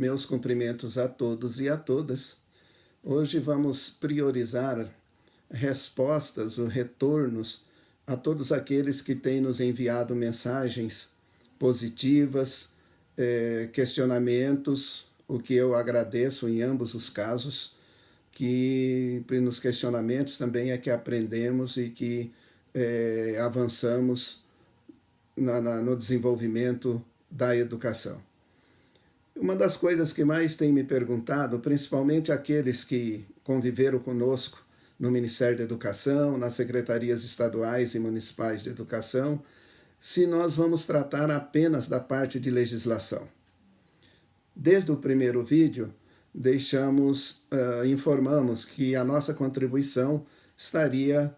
Meus cumprimentos a todos e a todas. Hoje vamos priorizar respostas ou retornos a todos aqueles que têm nos enviado mensagens positivas, questionamentos, o que eu agradeço em ambos os casos, que nos questionamentos também é que aprendemos e que avançamos no desenvolvimento da educação. Uma das coisas que mais tem me perguntado, principalmente aqueles que conviveram conosco no Ministério da Educação, nas secretarias estaduais e municipais de educação, se nós vamos tratar apenas da parte de legislação. Desde o primeiro vídeo, informamos que a nossa contribuição estaria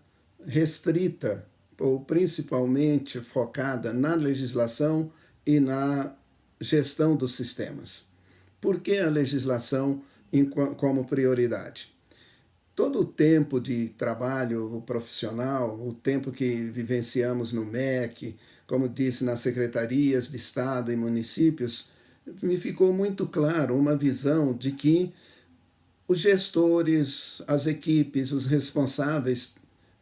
restrita ou principalmente focada na legislação e na gestão dos sistemas. Por que a legislação como prioridade? Todo o tempo de trabalho profissional, o tempo que vivenciamos no MEC, como disse, nas secretarias de Estado e municípios, me ficou muito claro uma visão de que os gestores, as equipes, os responsáveis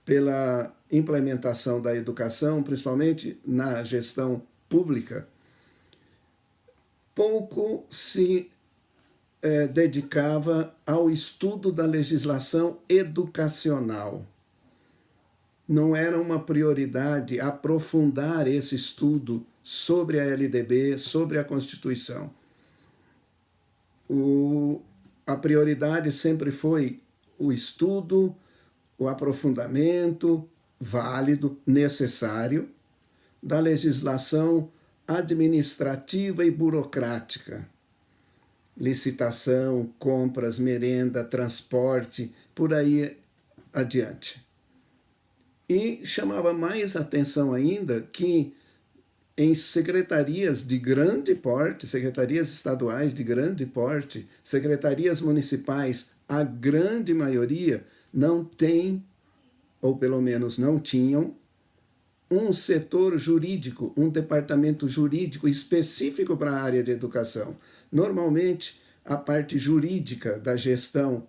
pela implementação da educação, principalmente na gestão pública, pouco se dedicava ao estudo da legislação educacional. Não era uma prioridade aprofundar esse estudo sobre a LDB, sobre a Constituição. A prioridade sempre foi o estudo, o aprofundamento válido, necessário, da legislação administrativa e burocrática. Licitação, compras, merenda, transporte, por aí adiante. E chamava mais atenção ainda que em secretarias de grande porte, secretarias estaduais de grande porte, secretarias municipais, a grande maioria não tem, ou pelo menos não tinham, um setor jurídico, um departamento jurídico específico para a área de educação. Normalmente, a parte jurídica da gestão,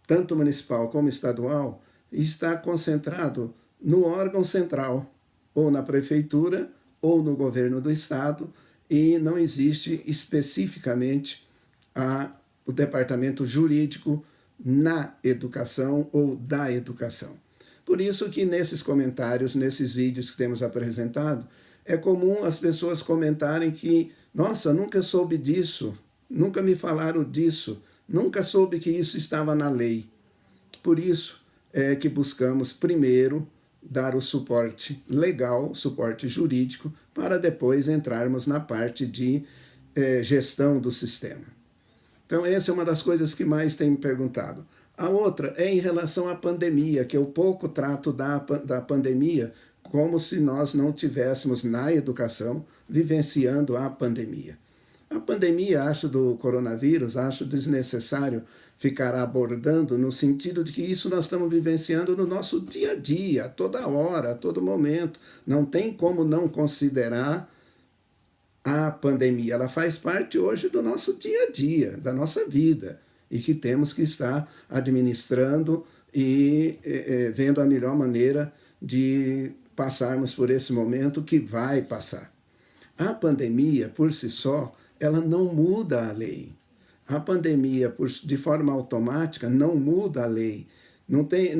tanto municipal como estadual, está concentrado no órgão central, ou na prefeitura, ou no governo do estado, e não existe especificamente o departamento jurídico na educação ou da educação. Por isso que nesses comentários, nesses vídeos que temos apresentado, é comum as pessoas comentarem que, nossa, nunca soube disso, nunca me falaram disso, nunca soube que isso estava na lei. Por isso é que buscamos primeiro dar o suporte legal, suporte jurídico, para depois entrarmos na parte de gestão do sistema. Então essa é uma das coisas que mais tem me perguntado. A outra é em relação à pandemia, que eu pouco trato da pandemia como se nós não tivéssemos na educação vivenciando a pandemia. A pandemia, acho, do coronavírus, acho desnecessário ficar abordando no sentido de que isso nós estamos vivenciando no nosso dia a dia, a toda hora, a todo momento. Não tem como não considerar a pandemia. Ela faz parte hoje do nosso dia a dia, da nossa vida, e que temos que estar administrando e vendo a melhor maneira de passarmos por esse momento que vai passar. A pandemia, por si só, ela não muda a lei. A pandemia, de forma automática, não muda a lei. Não tem,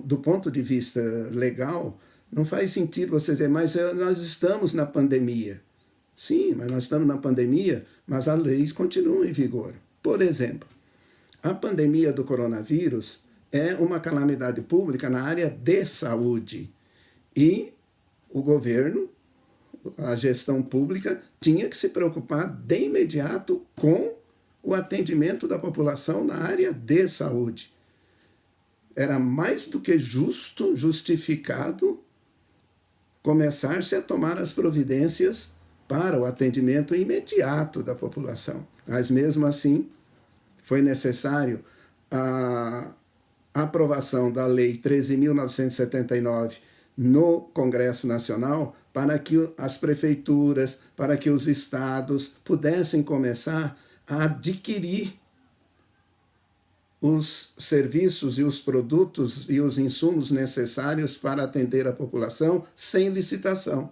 do ponto de vista legal, não faz sentido você dizer, mas nós estamos na pandemia. Sim, mas nós estamos na pandemia, mas as leis continuam em vigor. Por exemplo, a pandemia do coronavírus é uma calamidade pública na área de saúde. E o governo, a gestão pública, tinha que se preocupar de imediato com o atendimento da população na área de saúde. Era mais do que justo, justificado, começar-se a tomar as providências para o atendimento imediato da população. Mas mesmo assim, foi necessário a aprovação da Lei 13.979 no Congresso Nacional para que as prefeituras, para que os estados pudessem começar a adquirir os serviços e os produtos e os insumos necessários para atender a população sem licitação.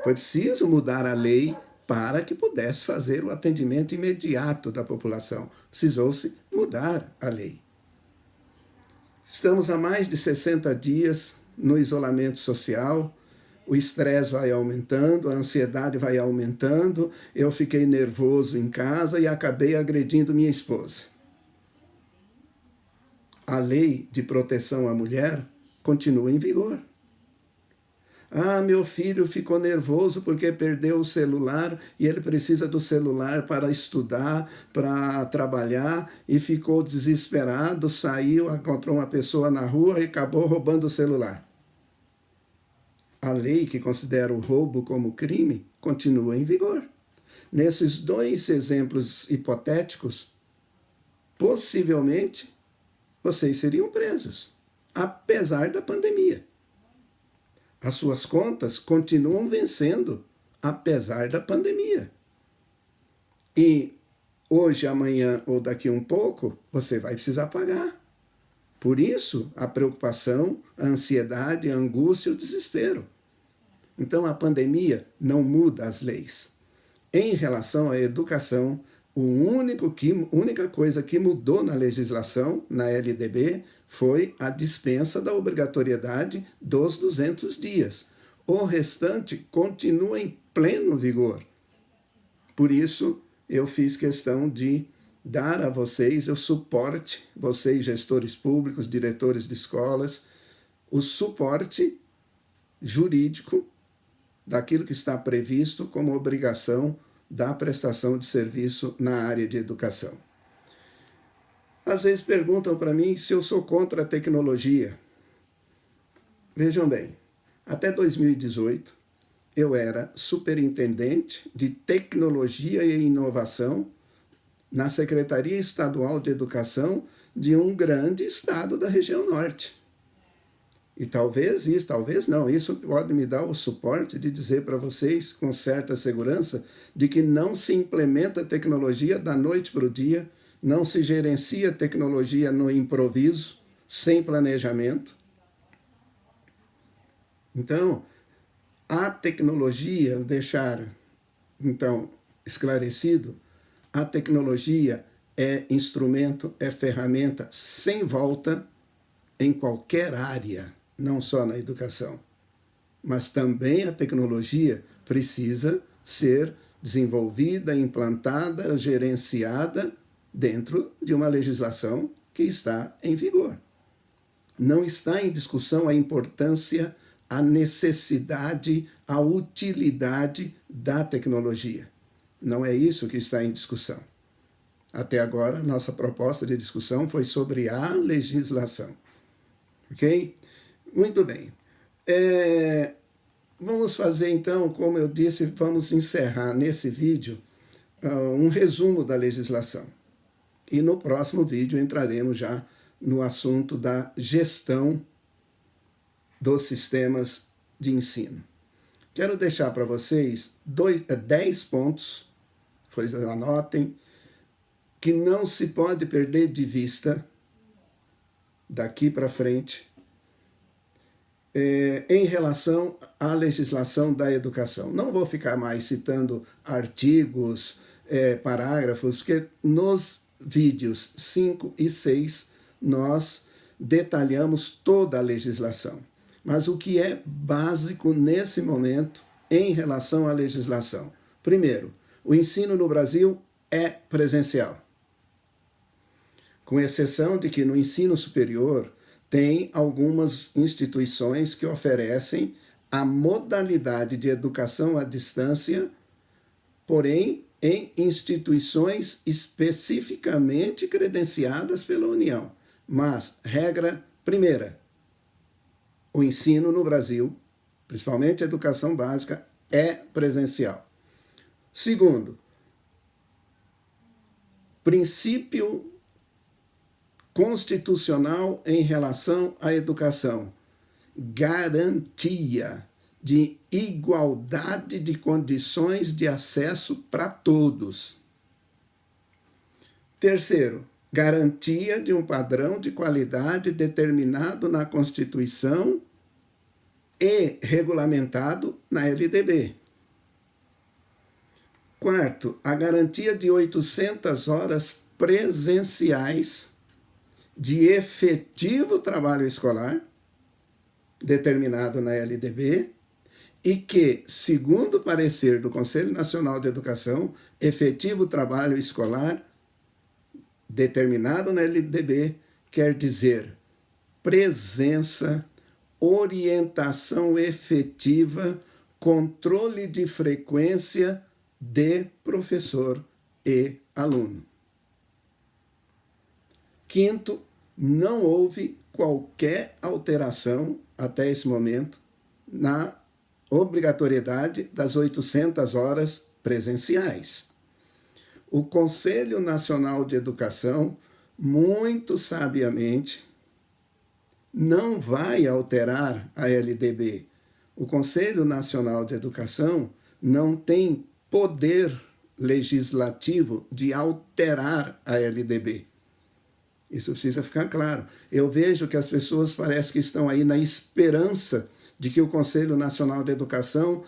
Foi preciso mudar a lei para que pudesse fazer o atendimento imediato da população. Precisou-se mudar a lei. Estamos há mais de 60 dias no isolamento social, o estresse vai aumentando, a ansiedade vai aumentando, eu fiquei nervoso em casa e acabei agredindo minha esposa. A lei de proteção à mulher continua em vigor. Ah, meu filho ficou nervoso porque perdeu o celular e ele precisa do celular para estudar, para trabalhar, e ficou desesperado, saiu, encontrou uma pessoa na rua e acabou roubando o celular. A lei que considera o roubo como crime continua em vigor. Nesses dois exemplos hipotéticos, possivelmente vocês seriam presos, apesar da pandemia. As suas contas continuam vencendo, apesar da pandemia. E hoje, amanhã ou daqui um pouco, você vai precisar pagar. Por isso, a preocupação, a ansiedade, a angústia e o desespero. Então, a pandemia não muda as leis. Em relação à educação, a única coisa que mudou na legislação, na LDB, foi a dispensa da obrigatoriedade dos 200 dias. O restante continua em pleno vigor. Por isso, eu fiz questão de dar a vocês o suporte, vocês gestores públicos, diretores de escolas, o suporte jurídico daquilo que está previsto como obrigação da prestação de serviço na área de educação. Às vezes perguntam para mim se eu sou contra a tecnologia. Vejam bem, até 2018 eu era superintendente de tecnologia e inovação na Secretaria Estadual de Educação de um grande estado da região norte. E talvez isso pode me dar o suporte de dizer para vocês com certa segurança de que não se implementa tecnologia da noite para o dia, não se gerencia tecnologia no improviso, sem planejamento. Então, a tecnologia, deixar então esclarecido, a tecnologia é instrumento, é ferramenta sem volta em qualquer área, não só na educação. Mas também a tecnologia precisa ser desenvolvida, implantada, gerenciada dentro de uma legislação que está em vigor. Não está em discussão a importância, a necessidade, a utilidade da tecnologia. Não é isso que está em discussão. Até agora, nossa proposta de discussão foi sobre a legislação. Ok? Muito bem. Vamos fazer então, como eu disse, vamos encerrar nesse vídeo um resumo da legislação. E no próximo vídeo entraremos já no assunto da gestão dos sistemas de ensino. Quero deixar para vocês 10 pontos, pois anotem, que não se pode perder de vista daqui para frente em relação à legislação da educação. Não vou ficar mais citando artigos, parágrafos, porque nos vídeos 5 e 6 nós detalhamos toda a legislação. Mas o que é básico nesse momento em relação à legislação? Primeiro, o ensino no Brasil é presencial. Com exceção de que no ensino superior tem algumas instituições que oferecem a modalidade de educação à distância, porém em instituições especificamente credenciadas pela União. Mas, regra primeira, o ensino no Brasil, principalmente a educação básica, é presencial. Segundo, princípio constitucional em relação à educação, garantia de igualdade de condições de acesso para todos. Terceiro, garantia de um padrão de qualidade determinado na Constituição e regulamentado na LDB. Quarto, a garantia de 800 horas presenciais de efetivo trabalho escolar, determinado na LDB, e que, segundo o parecer do Conselho Nacional de Educação, efetivo trabalho escolar, determinado na LDB, quer dizer presença, orientação efetiva, controle de frequência de professor e aluno. Quinto, não houve qualquer alteração até esse momento na obrigatoriedade das 800 horas presenciais. O Conselho Nacional de Educação, muito sabiamente, não vai alterar a LDB. O Conselho Nacional de Educação não tem poder legislativo de alterar a LDB. Isso precisa ficar claro. Eu vejo que as pessoas parecem que estão aí na esperança de que o Conselho Nacional de Educação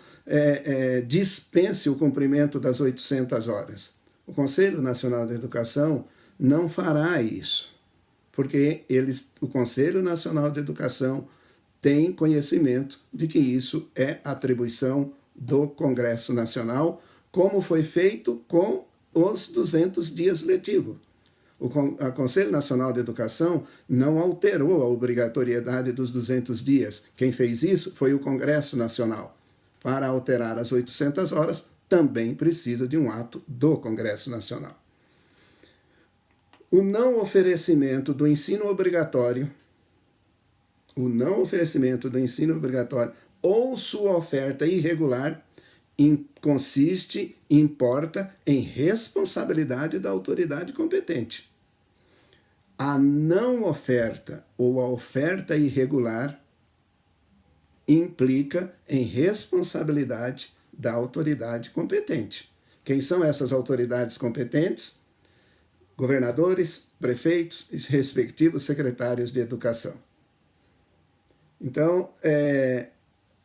dispense o cumprimento das 800 horas. O Conselho Nacional de Educação não fará isso, porque o Conselho Nacional de Educação tem conhecimento de que isso é atribuição do Congresso Nacional, como foi feito com os 200 dias letivos. O Conselho Nacional de Educação não alterou a obrigatoriedade dos 200 dias. Quem fez isso foi o Congresso Nacional. Para alterar as 800 horas, também precisa de um ato do Congresso Nacional. O não oferecimento do ensino obrigatório, ou sua oferta irregular importa em responsabilidade da autoridade competente. A não oferta ou a oferta irregular implica em responsabilidade da autoridade competente. Quem são essas autoridades competentes? Governadores, prefeitos e respectivos secretários de educação. Então,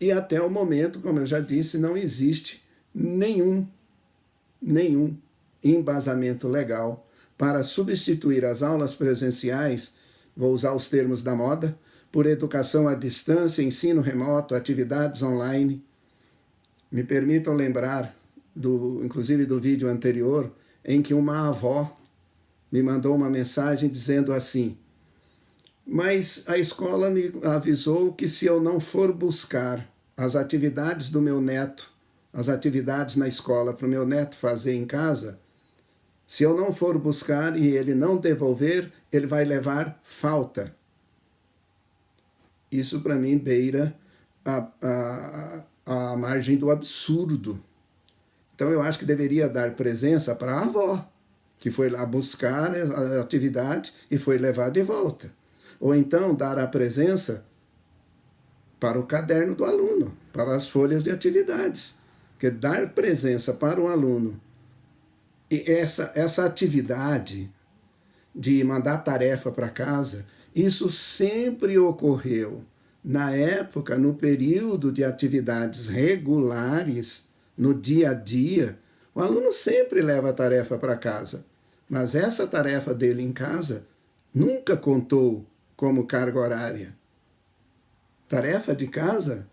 e até o momento, como eu já disse, não existe nenhum embasamento legal para substituir as aulas presenciais, vou usar os termos da moda, por educação à distância, ensino remoto, atividades online. Me permitam lembrar, inclusive do vídeo anterior, em que uma avó me mandou uma mensagem dizendo assim: mas a escola me avisou que se eu não for buscar as atividades do meu neto, as atividades na escola para o meu neto fazer em casa, se eu não for buscar e ele não devolver, ele vai levar falta. Isso para mim beira a margem do absurdo. Então eu acho que deveria dar presença para a avó, que foi lá buscar a atividade e foi levar de volta. Ou então dar a presença para o caderno do aluno, para as folhas de atividades. Porque dar presença para o aluno e essa atividade de mandar tarefa para casa, isso sempre ocorreu. Na época, no período de atividades regulares, no dia a dia, o aluno sempre leva a tarefa para casa. Mas essa tarefa dele em casa nunca contou como carga horária. Tarefa de casa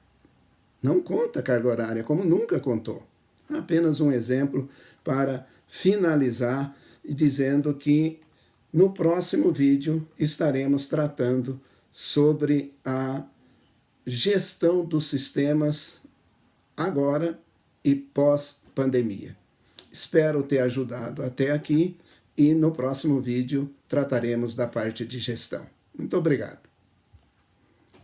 não conta carga horária, como nunca contou. Apenas um exemplo para finalizar e dizendo que no próximo vídeo estaremos tratando sobre a gestão dos sistemas agora e pós-pandemia. Espero ter ajudado até aqui e no próximo vídeo trataremos da parte de gestão. Muito obrigado.